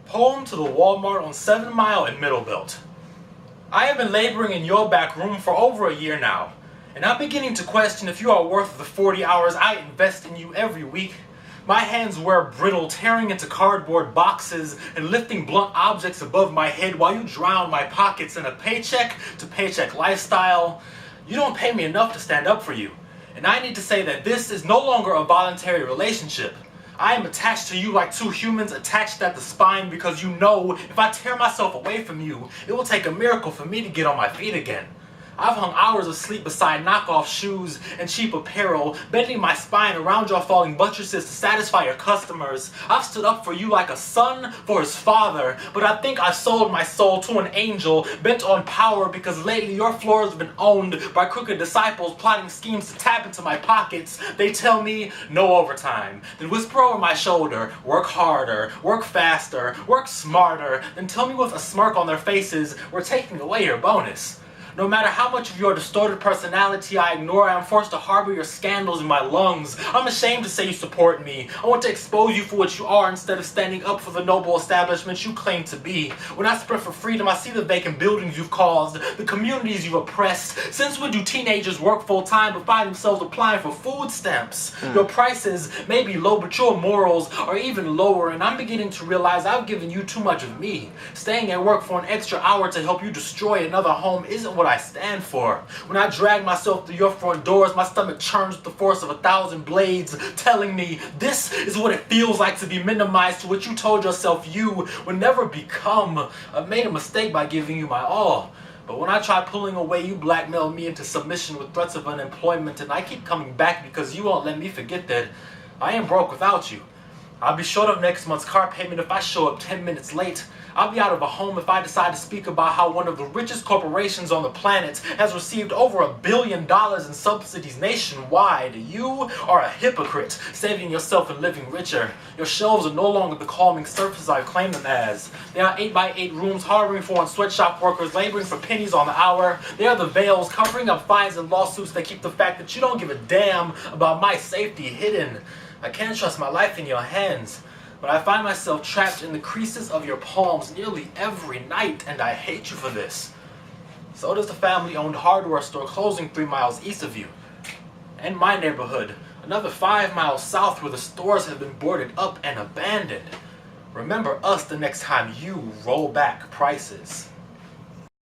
Home to the Wal-Mart on 7 Mile and Middlebelt. I have been laboring in your back room for over a year now, and I'm beginning to question if you are worth the 40 hours I invest in you every week. My hands wear brittle, tearing into cardboard boxes and lifting blunt objects above my head while you drown my pockets in a paycheck-to-paycheck lifestyle. You don't pay me enough to stand up for you, and I need to say that this is no longer a voluntary relationship. I am attached to you like two humans attached at the spine because you know if I tear myself away from you, it will take a miracle for me to get on my feet again. I've hung hours of sleep beside knockoff shoes and cheap apparel, bending my spine around your falling buttresses to satisfy your customers. I've stood up for you like a son for his father, but I think I sold my soul to an angel bent on power because lately your floor has been owned by crooked disciples plotting schemes to tap into my pockets. They tell me no overtime, then whisper over my shoulder, work harder, work faster, work smarter, then tell me with a smirk on their faces, we're taking away your bonus. No matter how much of your distorted personality I ignore, I am forced to harbor your scandals in my lungs. I'm ashamed to say you support me. I want to expose you for what you are instead of standing up for the noble establishment you claim to be. When I sprint for freedom, I see the vacant buildings you've caused, the communities you've oppressed. Since when do teenagers work full-time but find themselves applying for food stamps? Your prices may be low, but your morals are even lower, and I'm beginning to realize I've given you too much of me. Staying at work for an extra hour to help you destroy another home isn't what I stand for. When I drag myself through your front doors, my stomach churns with the force of 1,000 blades, telling me this is what it feels like to be minimized to what you told yourself you would never become. I've made a mistake by giving you my all. But when I try pulling away, you blackmail me into submission with threats of unemployment, and I keep coming back because you won't let me forget that I am broke without you. I'll be short of next month's car payment if I show up 10 minutes late. I'll be out of a home if I decide to speak about how one of the richest corporations on the planet has received over $1 billion in subsidies nationwide. You are a hypocrite, saving yourself and living richer. Your shelves are no longer the calming surfaces I've claimed them as. They are 8x8 rooms harboring foreign sweatshop workers laboring for pennies on the hour. They are the veils covering up fines and lawsuits that keep the fact that you don't give a damn about my safety hidden. I can't trust my life in your hands, but I find myself trapped in the creases of your palms nearly every night, and I hate you for this. So does the family-owned hardware store closing 3 miles east of you. And my neighborhood, another 5 miles south where the stores have been boarded up and abandoned. Remember us the next time you roll back prices.